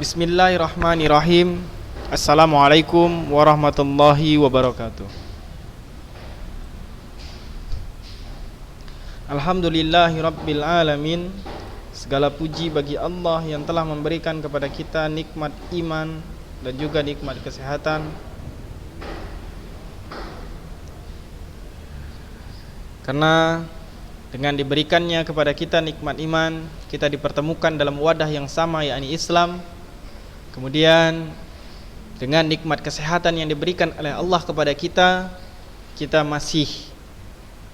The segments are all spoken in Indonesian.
Bismillahirrahmanirrahim. Assalamualaikum warahmatullahi wabarakatuh. Alhamdulillahirabbil alamin. Segala puji bagi Allah yang telah memberikan kepada kita nikmat iman dan juga nikmat kesehatan. Karena dengan diberikannya kepada kita nikmat iman, kita dipertemukan dalam wadah yang sama, yakni Islam. Kemudian dengan nikmat kesehatan yang diberikan oleh Allah kepada kita, kita masih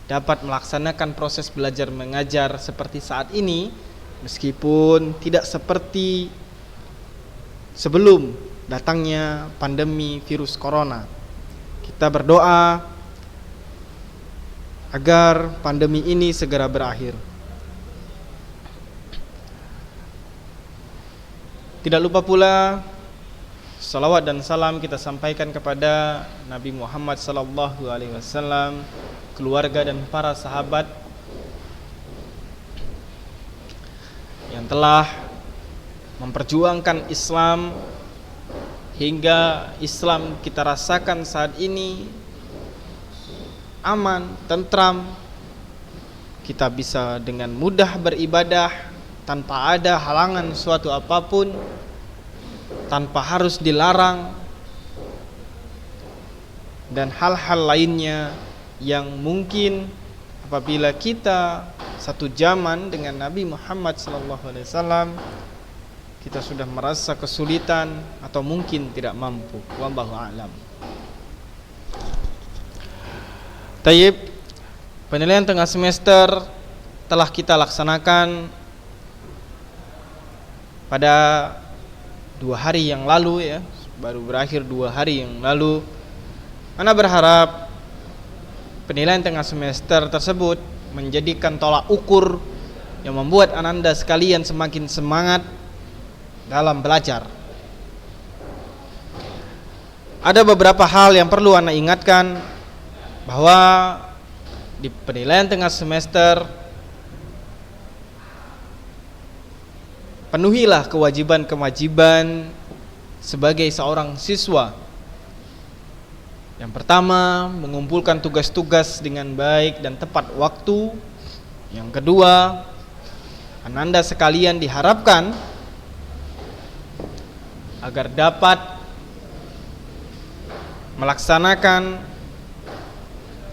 dapat melaksanakan proses belajar mengajar seperti saat ini, meskipun tidak seperti sebelum datangnya pandemi virus corona. Kita berdoa agar pandemi ini segera berakhir. Tidak lupa pula salawat dan salam kita sampaikan kepada Nabi Muhammad SAW, keluarga dan para sahabat yang telah memperjuangkan Islam hingga Islam kita rasakan saat ini aman, tentram. Kita bisa dengan mudah beribadah tanpa ada halangan suatu apapun, tanpa harus dilarang, dan hal-hal lainnya yang mungkin apabila kita satu zaman dengan Nabi Muhammad SAW, kita sudah merasa kesulitan atau mungkin tidak mampu. Wallahu a'lam. Tayyib, penilaian tengah semester telah kita laksanakan pada 2 hari yang lalu, ya, baru berakhir 2 hari yang lalu. Ana berharap penilaian tengah semester tersebut menjadikan tolak ukur yang membuat ananda sekalian semakin semangat dalam belajar. Ada beberapa hal yang perlu ana ingatkan, bahwa di penilaian tengah semester penuhilah kewajiban-kewajiban sebagai seorang siswa. Yang pertama, mengumpulkan tugas-tugas dengan baik dan tepat waktu. Yang kedua, ananda sekalian diharapkan agar dapat melaksanakan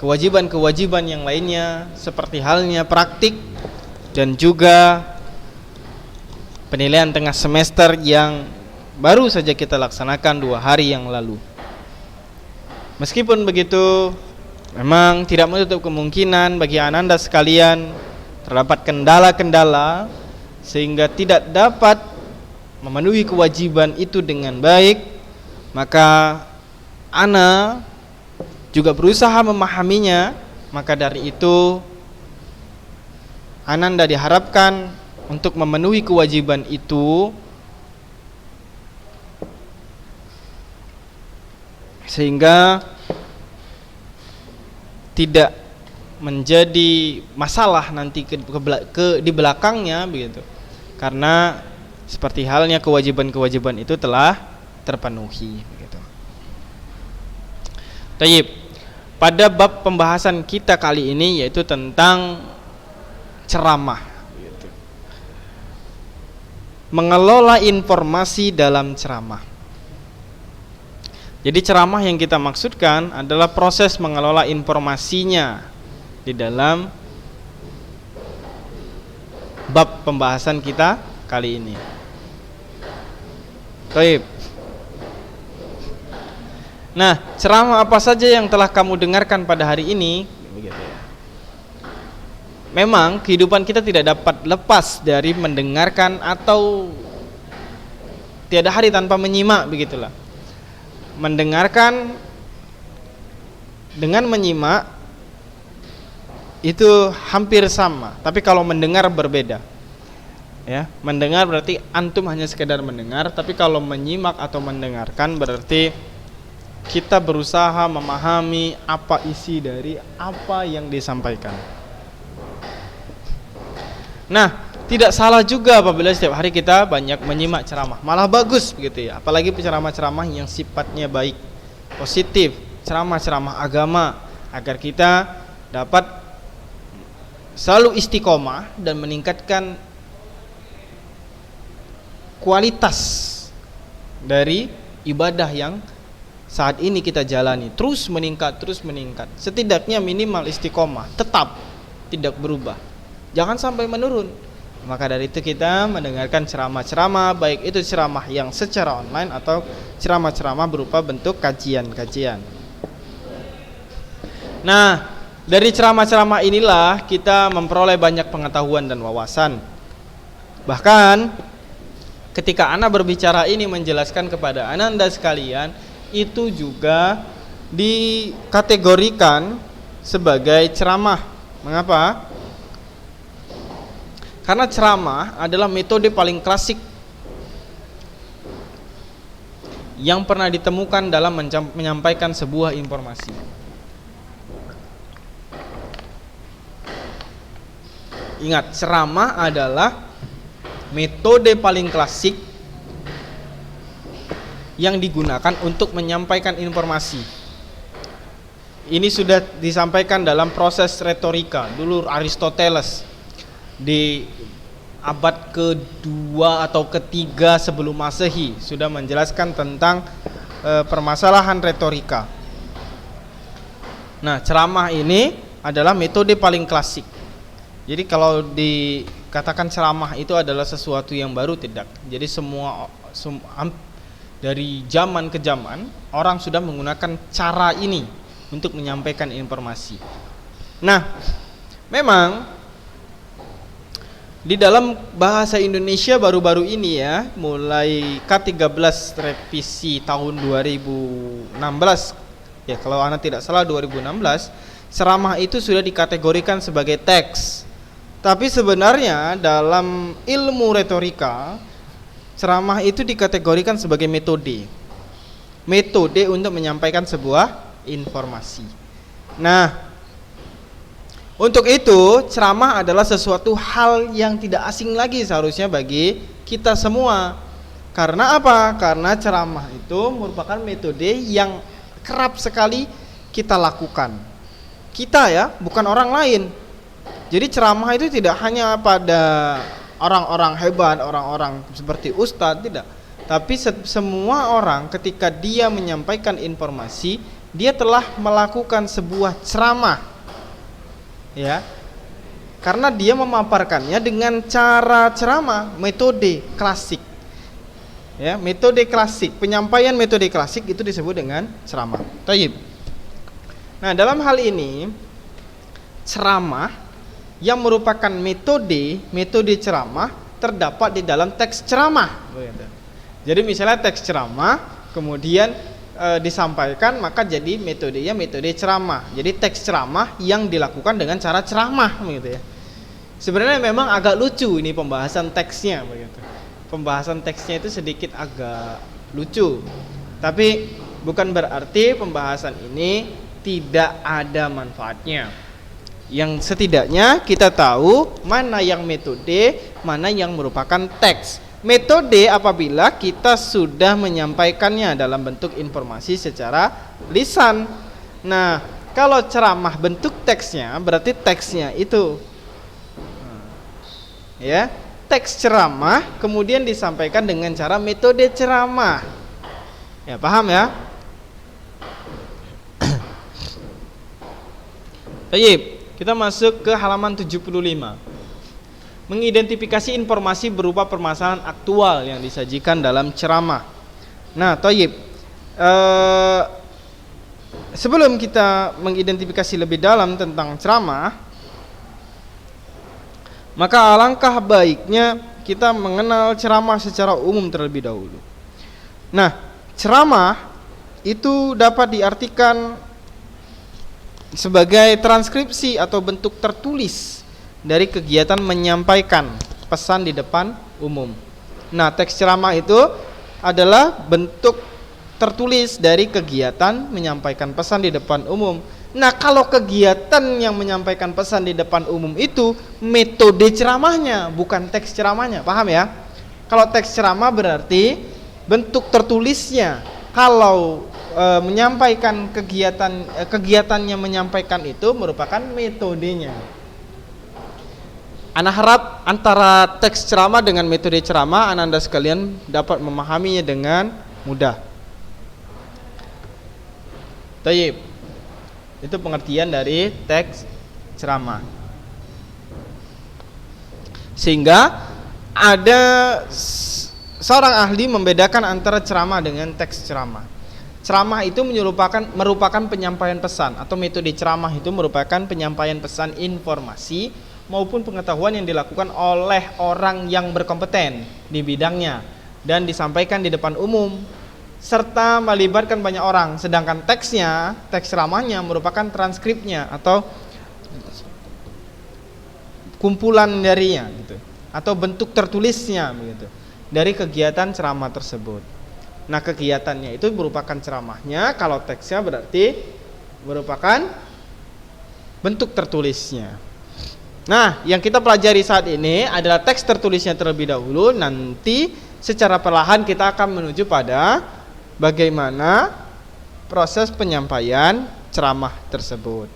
kewajiban-kewajiban yang lainnya, seperti halnya praktik dan juga penilaian tengah semester yang baru saja kita laksanakan 2 hari yang lalu. Meskipun begitu, memang tidak menutup kemungkinan bagi ananda sekalian terdapat kendala-kendala sehingga tidak dapat memenuhi kewajiban itu dengan baik. Maka ana juga berusaha memahaminya. Maka dari itu ananda diharapkan untuk memenuhi kewajiban itu, sehingga tidak menjadi masalah nanti di belakangnya, begitu. Karena seperti halnya kewajiban-kewajiban itu telah terpenuhi, begitu. Tayyib, pada bab pembahasan kita kali ini yaitu tentang ceramah, begitu. Mengelola informasi dalam ceramah. Jadi ceramah yang kita maksudkan adalah proses mengelola informasinya di dalam bab pembahasan kita kali ini. Baik. Nah, ceramah apa saja yang telah kamu dengarkan pada hari ini? Begitu ya. Memang kehidupan kita tidak dapat lepas dari mendengarkan atau tiada hari tanpa menyimak, begitulah. Mendengarkan dengan menyimak itu hampir sama, tapi kalau mendengar berbeda. Ya, mendengar berarti antum hanya sekedar mendengar, tapi kalau menyimak atau mendengarkan berarti kita berusaha memahami apa isi dari apa yang disampaikan. Nah, Tidak salah juga apabila setiap hari kita banyak menyimak ceramah, malah bagus begitu ya. Apalagi ceramah-ceramah yang sifatnya baik, positif, ceramah-ceramah agama, agar kita dapat selalu istiqomah dan meningkatkan kualitas dari ibadah yang saat ini kita jalani, terus meningkat, setidaknya minimal istiqomah, tetap tidak berubah, jangan sampai menurun. Maka dari itu kita mendengarkan ceramah-ceramah, baik itu ceramah yang secara online atau ceramah-ceramah berupa bentuk kajian-kajian. Nah, dari ceramah-ceramah inilah kita memperoleh banyak pengetahuan dan wawasan. Bahkan ketika Ana berbicara ini menjelaskan kepada Ananda sekalian, itu juga dikategorikan sebagai ceramah. Mengapa? Karena ceramah adalah metode paling klasik yang pernah ditemukan dalam menyampaikan sebuah informasi. Ingat, ceramah adalah metode paling klasik yang digunakan untuk menyampaikan informasi. Ini sudah disampaikan dalam proses retorika. Dulu Aristoteles di abad kedua atau ketiga sebelum Masehi sudah menjelaskan tentang permasalahan retorika. Nah, ceramah ini adalah metode paling klasik. Jadi kalau dikatakan ceramah itu adalah sesuatu yang baru, tidak. Jadi dari zaman ke zaman orang sudah menggunakan cara ini untuk menyampaikan informasi. Nah, memang di dalam bahasa Indonesia baru-baru ini ya, mulai K13 revisi tahun 2016, ya kalau Anda tidak salah 2016, ceramah itu sudah dikategorikan sebagai teks. Tapi sebenarnya dalam ilmu retorika, ceramah itu dikategorikan sebagai metode. Metode untuk menyampaikan sebuah informasi. Nah, untuk itu ceramah adalah sesuatu hal yang tidak asing lagi seharusnya bagi kita semua. Karena apa? Karena ceramah itu merupakan metode yang kerap sekali kita lakukan. Kita ya, bukan orang lain. Jadi ceramah itu tidak hanya pada orang-orang hebat, orang-orang seperti ustadz, tidak. Tapi semua orang ketika dia menyampaikan informasi, dia telah melakukan sebuah ceramah. Ya, karena dia memaparkannya dengan cara ceramah, metode klasik. Ya, metode klasik, penyampaian metode klasik itu disebut dengan ceramah. Taib. Nah, dalam hal ini ceramah yang merupakan metode ceramah terdapat di dalam teks ceramah. Jadi misalnya teks ceramah kemudian disampaikan, maka jadi metodenya metode ceramah. Jadi teks ceramah yang dilakukan dengan cara ceramah begitu ya. Sebenarnya memang agak lucu ini pembahasan teksnya begitu. Pembahasan teksnya itu sedikit agak lucu. Tapi bukan berarti pembahasan ini tidak ada manfaatnya. Yang setidaknya kita tahu mana yang metode, mana yang merupakan teks. Metode apabila kita sudah menyampaikannya dalam bentuk informasi secara lisan. Nah, kalau ceramah bentuk teksnya, berarti teksnya itu ya, teks ceramah kemudian disampaikan dengan cara metode ceramah. Ya, paham ya? Baik, kita masuk ke halaman 75. Mengidentifikasi informasi berupa permasalahan aktual yang disajikan dalam ceramah. Nah, Toyib, sebelum kita mengidentifikasi lebih dalam tentang ceramah, maka alangkah baiknya kita mengenal ceramah secara umum terlebih dahulu. Nah, ceramah itu dapat diartikan sebagai transkripsi atau bentuk tertulis dari kegiatan menyampaikan pesan di depan umum. Nah, teks ceramah itu adalah bentuk tertulis dari kegiatan menyampaikan pesan di depan umum. Nah, kalau kegiatan yang menyampaikan pesan di depan umum itu metode ceramahnya, bukan teks ceramahnya. Paham ya? Kalau teks ceramah berarti bentuk tertulisnya. Kalau menyampaikan kegiatannya menyampaikan itu merupakan metodenya. Ana harap antara teks ceramah dengan metode ceramah Anda sekalian dapat memahaminya dengan mudah. Tayyib. Itu pengertian dari teks ceramah. Sehingga ada seorang ahli membedakan antara ceramah dengan teks ceramah. Ceramah itu merupakan penyampaian pesan, atau metode ceramah itu merupakan penyampaian pesan informasi maupun pengetahuan yang dilakukan oleh orang yang berkompeten di bidangnya dan disampaikan di depan umum serta melibatkan banyak orang. Sedangkan teks ceramahnya merupakan transkripnya atau kumpulan darinya gitu, atau bentuk tertulisnya begitu dari kegiatan ceramah tersebut. Nah, kegiatannya itu merupakan ceramahnya, kalau teksnya berarti merupakan bentuk tertulisnya. Nah, yang kita pelajari saat ini adalah teks tertulisnya terlebih dahulu. Nanti secara perlahan kita akan menuju pada bagaimana proses penyampaian ceramah tersebut.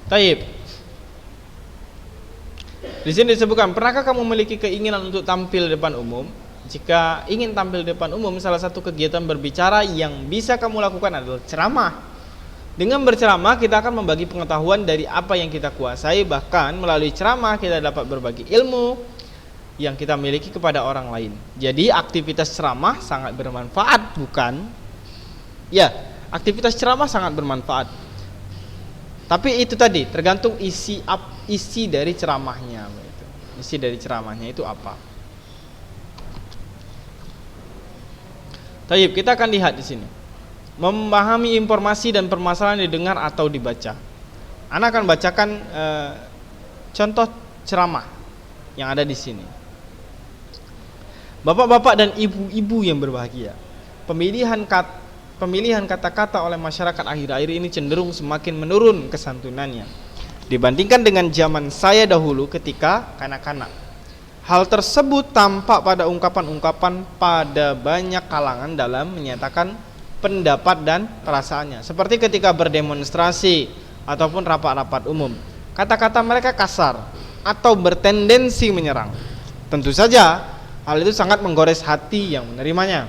Taib. Di sini disebutkan, pernahkah kamu memiliki keinginan untuk tampil di depan umum? Jika ingin tampil di depan umum, salah satu kegiatan berbicara yang bisa kamu lakukan adalah ceramah. Dengan berceramah, kita akan membagi pengetahuan dari apa yang kita kuasai. Bahkan melalui ceramah kita dapat berbagi ilmu yang kita miliki kepada orang lain. Jadi aktivitas ceramah sangat bermanfaat, bukan? Ya, aktivitas ceramah sangat bermanfaat. Tapi itu tadi tergantung isi dari ceramahnya. Isi dari ceramahnya itu apa? Taib, kita akan lihat di sini. Memahami informasi dan permasalahan didengar atau dibaca. Ana akan bacakan contoh ceramah yang ada di sini. Bapak-bapak dan ibu-ibu yang berbahagia, pemilihan kata-kata oleh masyarakat akhir-akhir ini cenderung semakin menurun kesantunannya dibandingkan dengan zaman saya dahulu ketika kanak-kanak. Hal tersebut tampak pada ungkapan-ungkapan pada banyak kalangan dalam menyatakan pendapat dan perasaannya, seperti ketika berdemonstrasi ataupun rapat-rapat umum. Kata-kata mereka kasar atau bertendensi menyerang. Tentu saja hal itu sangat menggores hati yang menerimanya.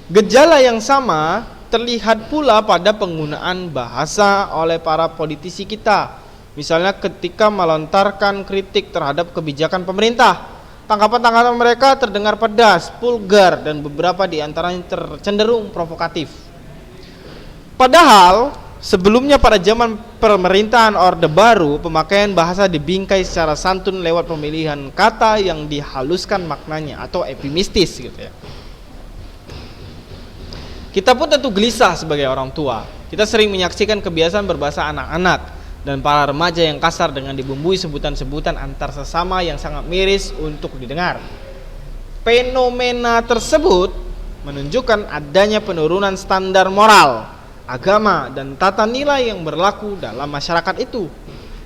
Gejala yang sama terlihat pula pada penggunaan bahasa oleh para politisi kita. Misalnya ketika melontarkan kritik terhadap kebijakan pemerintah, tanggapan-tanggapan mereka terdengar pedas, vulgar, dan beberapa di antaranya cenderung provokatif. Padahal sebelumnya pada zaman pemerintahan Orde Baru, pemakaian bahasa dibingkai secara santun lewat pemilihan kata yang dihaluskan maknanya atau eufemistis gitu ya. Kita pun tentu gelisah sebagai orang tua. Kita sering menyaksikan kebiasaan berbahasa anak-anak dan para remaja yang kasar dengan dibumbui sebutan-sebutan antar sesama yang sangat miris untuk didengar. Fenomena tersebut menunjukkan adanya penurunan standar moral, agama, dan tata nilai yang berlaku dalam masyarakat itu.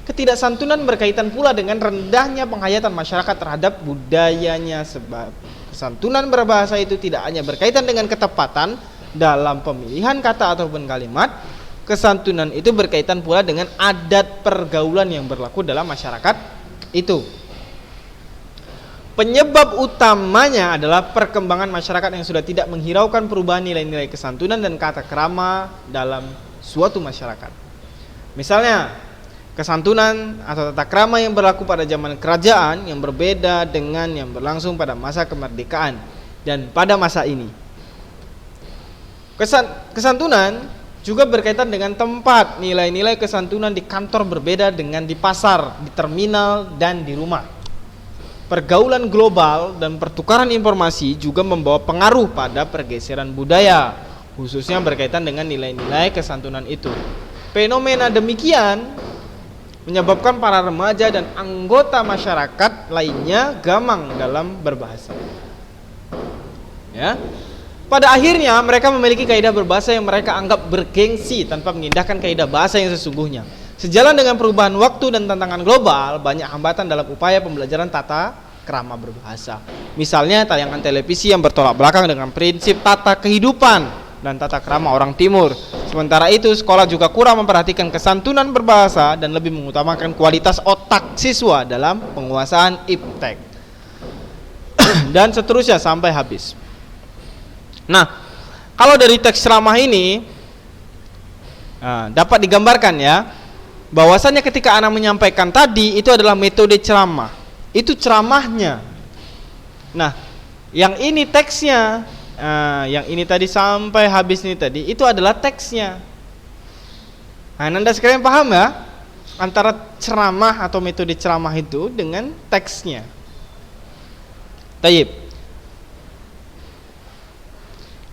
Ketidaksantunan berkaitan pula dengan rendahnya penghayatan masyarakat terhadap budayanya, sebab kesantunan berbahasa itu tidak hanya berkaitan dengan ketepatan dalam pemilihan kata ataupun kalimat. Kesantunan itu berkaitan pula dengan adat pergaulan yang berlaku dalam masyarakat itu. Penyebab utamanya adalah perkembangan masyarakat yang sudah tidak menghiraukan perubahan nilai-nilai kesantunan dan kata krama dalam suatu masyarakat. Misalnya, kesantunan atau tata krama yang berlaku pada zaman kerajaan yang berbeda dengan yang berlangsung pada masa kemerdekaan dan pada masa ini. Kesantunan juga berkaitan dengan tempat. Nilai-nilai kesantunan di kantor berbeda dengan di pasar, di terminal, dan di rumah. Pergaulan global dan pertukaran informasi juga membawa pengaruh pada pergeseran budaya, khususnya berkaitan dengan nilai-nilai kesantunan itu. Fenomena demikian menyebabkan para remaja dan anggota masyarakat lainnya gamang dalam berbahasa. Ya. Pada akhirnya mereka memiliki kaidah berbahasa yang mereka anggap bergengsi tanpa mengindahkan kaidah bahasa yang sesungguhnya. Sejalan dengan perubahan waktu dan tantangan global, banyak hambatan dalam upaya pembelajaran tata krama berbahasa. Misalnya tayangan televisi yang bertolak belakang dengan prinsip tata kehidupan dan tata krama orang timur. Sementara itu, sekolah juga kurang memperhatikan kesantunan berbahasa dan lebih mengutamakan kualitas otak siswa dalam penguasaan iptek. Dan seterusnya sampai habis. Nah, kalau dari teks ceramah ini dapat digambarkan ya, bahwasannya ketika anak menyampaikan tadi itu adalah metode ceramah. Itu ceramahnya. Nah, yang ini teksnya, yang ini tadi sampai habis ini tadi itu adalah teksnya. Nah, Anda sekalian paham ya antara ceramah atau metode ceramah itu dengan teksnya. Tayyib.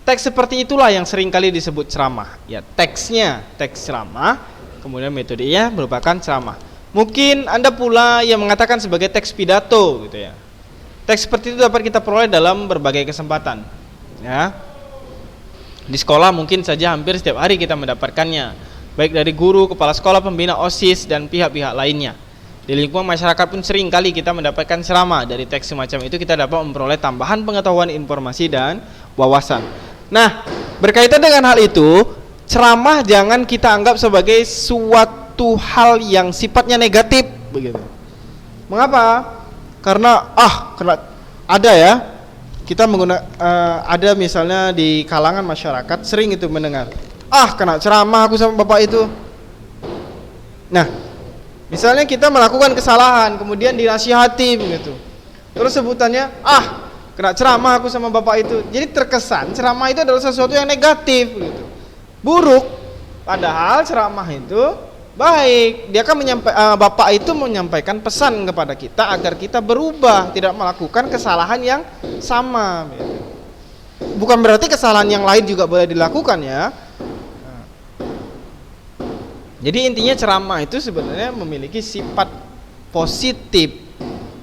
Teks seperti itulah yang seringkali disebut ceramah. Ya, teksnya, teks ceramah, kemudian metodenya merupakan ceramah. Mungkin Anda pula yang mengatakan sebagai teks pidato gitu ya. Teks seperti itu dapat kita peroleh dalam berbagai kesempatan. Ya. Di sekolah mungkin saja hampir setiap hari kita mendapatkannya, baik dari guru, kepala sekolah, pembina OSIS dan pihak-pihak lainnya. Di lingkungan masyarakat pun sering kali kita mendapatkan ceramah. Dari teks semacam itu kita dapat memperoleh tambahan pengetahuan, informasi dan wawasan. Nah, berkaitan dengan hal itu, ceramah jangan kita anggap sebagai suatu hal yang sifatnya negatif begitu. Mengapa? Karena ada ya, kita ada misalnya di kalangan masyarakat sering itu mendengar, kena ceramah aku sama bapak itu. Nah, misalnya kita melakukan kesalahan kemudian dinasihati begitu, terus sebutannya kena ceramah aku sama bapak itu. Jadi terkesan ceramah itu adalah sesuatu yang negatif gitu, buruk. Padahal ceramah itu baik. Dia kan bapak itu menyampaikan pesan kepada kita agar kita berubah, tidak melakukan kesalahan yang sama gitu. Bukan berarti kesalahan yang lain juga boleh dilakukan ya. Jadi intinya ceramah itu sebenarnya memiliki sifat positif.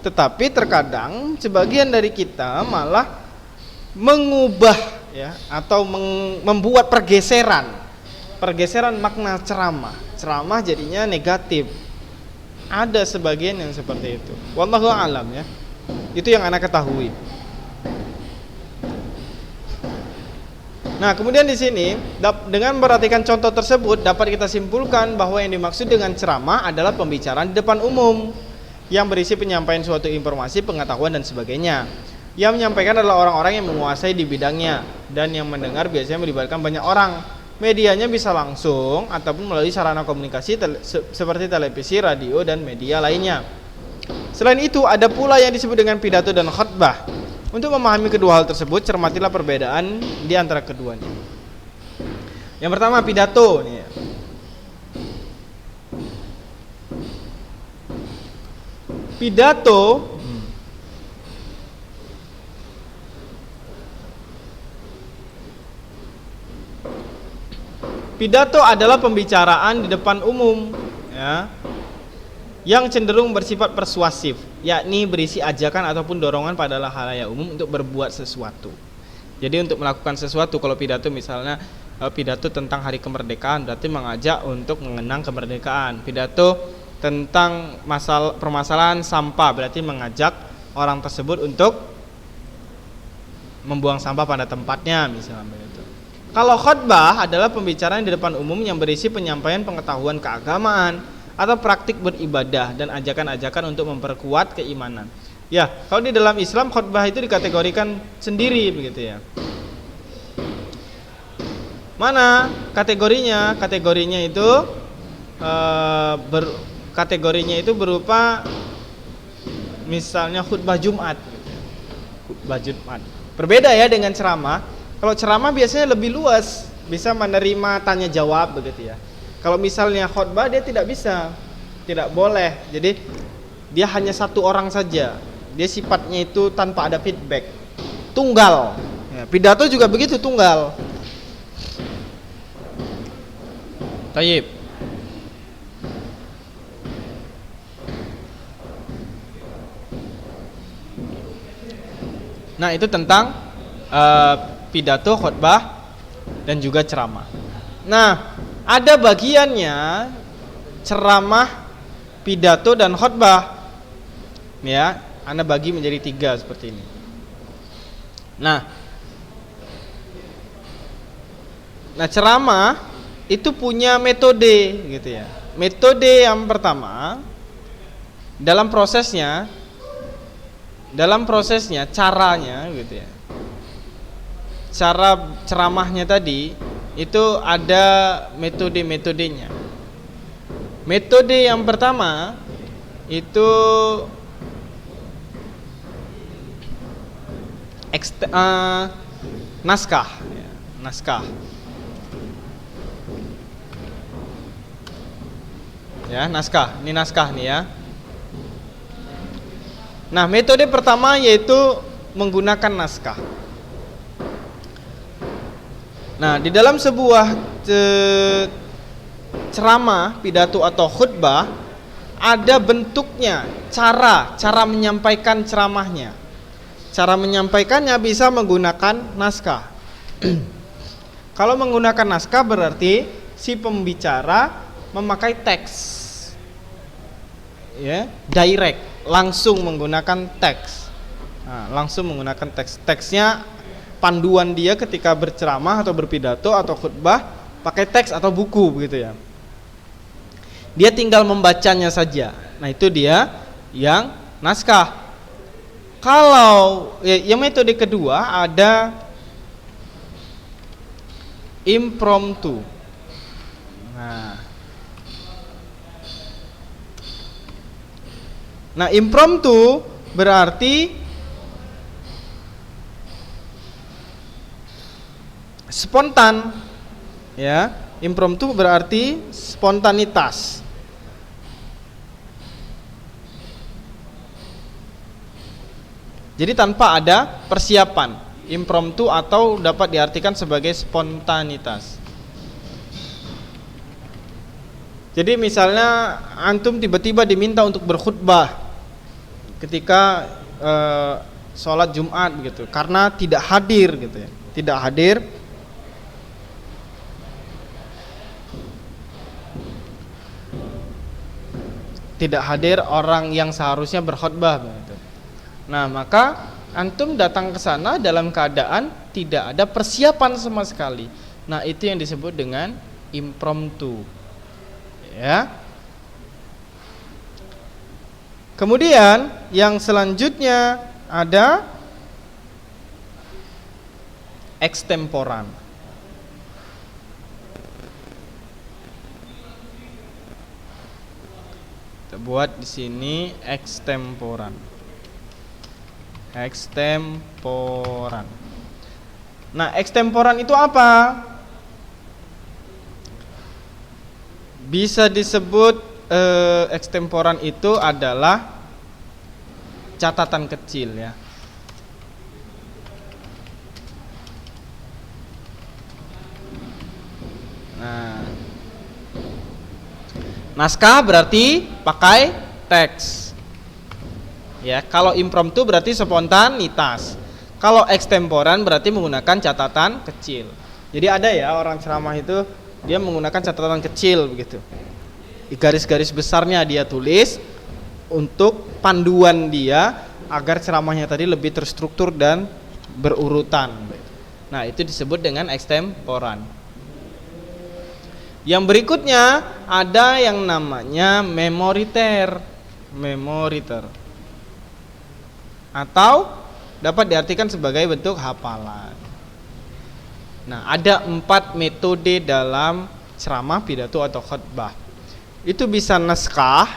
Tetapi terkadang sebagian dari kita malah mengubah ya, atau membuat pergeseran makna ceramah. Ceramah jadinya negatif. Ada sebagian yang seperti itu. Wallahu a'lam ya. Itu yang anak ketahui. Nah, kemudian di sini dengan memperhatikan contoh tersebut dapat kita simpulkan bahwa yang dimaksud dengan ceramah adalah pembicaraan di depan umum yang berisi penyampaian suatu informasi, pengetahuan dan sebagainya. Yang menyampaikan adalah orang-orang yang menguasai di bidangnya, dan yang mendengar biasanya melibatkan banyak orang. Medianya bisa langsung ataupun melalui sarana komunikasi seperti televisi, radio dan media lainnya. Selain itu ada pula yang disebut dengan pidato dan khutbah. Untuk memahami kedua hal tersebut, cermatilah perbedaan di antara keduanya. Yang pertama pidato nih. Pidato adalah pembicaraan di depan umum ya, yang cenderung bersifat persuasif, yakni berisi ajakan ataupun dorongan pada halayak umum untuk berbuat sesuatu. Jadi untuk melakukan sesuatu, kalau pidato misalnya pidato tentang hari kemerdekaan berarti mengajak untuk mengenang kemerdekaan. Pidato tentang permasalahan sampah berarti mengajak orang tersebut untuk membuang sampah pada tempatnya misalnya begitu. Kalau khutbah adalah pembicaraan di depan umum yang berisi penyampaian pengetahuan keagamaan atau praktik beribadah dan ajakan-ajakan untuk memperkuat keimanan. Ya, kalau di dalam Islam khutbah itu dikategorikan sendiri begitu ya. Mana kategorinya? Kategorinya itu berupa misalnya khutbah Jumat. Khutbah Jumat. Berbeda ya dengan ceramah. Kalau ceramah biasanya lebih luas, bisa menerima tanya jawab begitu ya. Kalau misalnya khutbah dia tidak bisa, tidak boleh. Jadi dia hanya satu orang saja. Dia sifatnya itu tanpa ada feedback. Tunggal. Ya, pidato juga begitu, tunggal. Tayyib. Nah, itu tentang pidato, khutbah, dan juga ceramah. Nah, ada bagiannya ceramah, pidato, dan khutbah. Ya, Anda bagi menjadi 3 seperti ini. Nah, ceramah itu punya metode gitu ya. Metode yang pertama dalam prosesnya caranya gitu ya. Cara ceramahnya tadi itu ada metode-metodenya. Metode yang pertama itu naskah. Ya, naskah. Ini naskah nih ya. Nah, metode pertama yaitu menggunakan naskah. Nah, di dalam sebuah ceramah, pidato atau khutbah ada bentuknya, cara menyampaikan ceramahnya. Cara menyampaikannya bisa menggunakan naskah. Kalau menggunakan naskah berarti si pembicara memakai teks. Ya, direct, langsung menggunakan teks. Nah, langsung menggunakan teks. Teksnya panduan dia ketika berceramah atau berpidato atau khutbah pakai teks atau buku begitu ya. Dia tinggal membacanya saja. Nah, itu dia yang naskah. Kalau yang metode kedua ada impromptu. Nah, impromptu berarti spontan, ya. Impromptu berarti spontanitas. Jadi tanpa ada persiapan. Impromptu atau dapat diartikan sebagai spontanitas. Jadi misalnya antum tiba-tiba diminta untuk berkhutbah ketika sholat Jumat begitu, karena tidak hadir gitu ya, tidak hadir orang yang seharusnya berkhutbah begitu. Nah, maka antum datang ke sana dalam keadaan tidak ada persiapan sama sekali. Nah, itu yang disebut dengan impromptu. Ya. Kemudian yang selanjutnya ada ekstemporan. Kita buat di sini ekstemporan. Nah, ekstemporan itu apa? Bisa disebut ekstemporan itu adalah catatan kecil ya. Nah, naskah berarti pakai teks. Ya, kalau impromptu berarti spontanitas. Kalau ekstemporan berarti menggunakan catatan kecil. Jadi ada ya orang ceramah itu dia menggunakan catatan kecil begitu. Di garis-garis besarnya dia tulis untuk panduan dia agar ceramahnya tadi lebih terstruktur dan berurutan. Nah, itu disebut dengan ekstemporan. Yang berikutnya ada yang namanya memoriter. Atau dapat diartikan sebagai bentuk hafalan. Nah, ada 4 metode dalam ceramah, pidato atau khutbah. Itu bisa naskah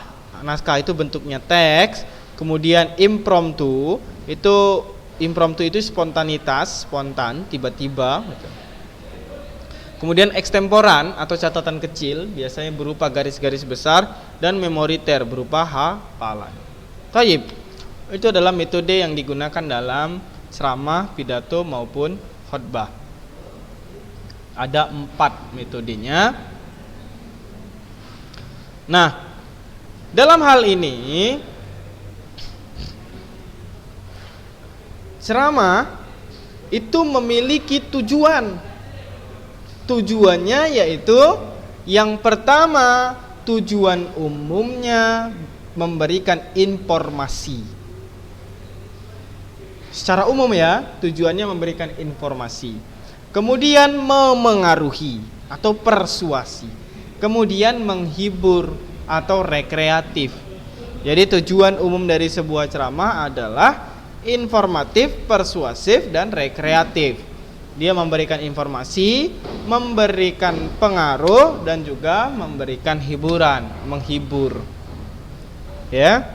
itu bentuknya teks. Kemudian impromptu itu spontanitas, spontan, tiba-tiba. Kemudian ekstemporan atau catatan kecil biasanya berupa garis-garis besar, dan memoriter berupa hafalan. Baik, itu adalah metode yang digunakan dalam ceramah, pidato maupun khutbah. Ada 4 metodenya. Nah, dalam hal ini ceramah itu memiliki tujuan. Tujuannya yaitu yang pertama, tujuan umumnya memberikan informasi. Secara umum ya, tujuannya memberikan informasi. Kemudian memengaruhi atau persuasi. Kemudian menghibur atau rekreatif. Jadi tujuan umum dari sebuah ceramah adalah informatif, persuasif, dan rekreatif. Dia memberikan informasi, memberikan pengaruh, dan juga memberikan hiburan, menghibur. Ya.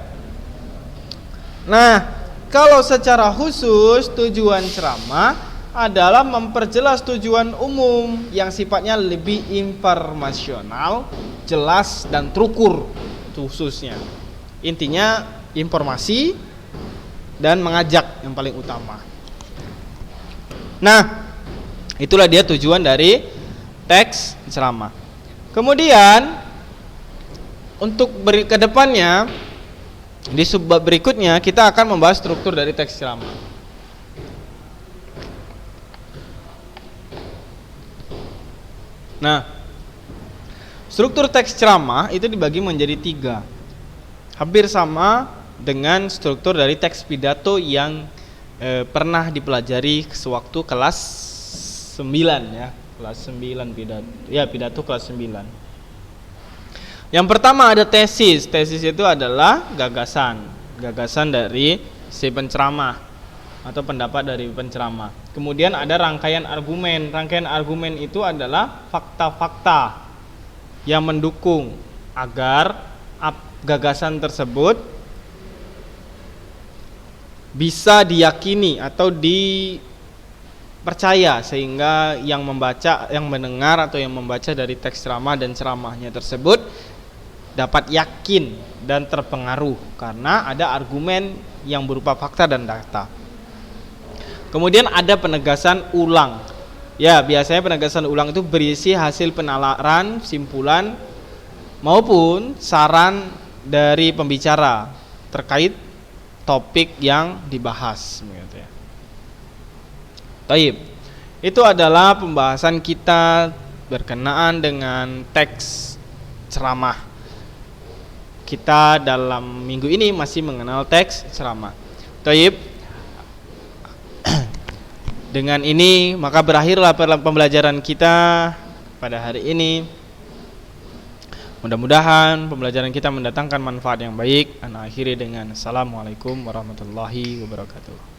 Nah, kalau secara khusus tujuan ceramah adalah memperjelas tujuan umum yang sifatnya lebih informasional, jelas dan terukur khususnya. Intinya informasi dan mengajak yang paling utama. Nah, itulah dia tujuan dari teks ceramah. Kemudian untuk ke depannya di subbab berikutnya kita akan membahas struktur dari teks ceramah. Nah, struktur teks ceramah itu dibagi menjadi 3. Hampir sama dengan struktur dari teks pidato yang pernah dipelajari sewaktu kelas 9 ya. Kelas 9 pidato. Ya, pidato kelas 9. Yang pertama ada tesis. Tesis itu adalah gagasan dari si penceramah atau pendapat dari penceramah. Kemudian ada rangkaian argumen. Rangkaian argumen itu adalah fakta-fakta yang mendukung agar gagasan tersebut bisa diyakini atau dipercaya sehingga yang membaca, yang mendengar atau yang membaca dari teks ceramah dan ceramahnya tersebut dapat yakin dan terpengaruh karena ada argumen yang berupa fakta dan data. Kemudian ada penegasan ulang. Ya, biasanya penegasan ulang itu berisi hasil penalaran, simpulan maupun saran dari pembicara terkait topik yang dibahas gitu ya. Taib. Itu adalah pembahasan kita berkenaan dengan teks ceramah. Kita dalam minggu ini masih mengenal teks ceramah. Taib. Dengan ini maka berakhirlah pembelajaran kita pada hari ini. Mudah-mudahan pembelajaran kita mendatangkan manfaat yang baik. Ana akhiri dengan assalamualaikum warahmatullahi wabarakatuh.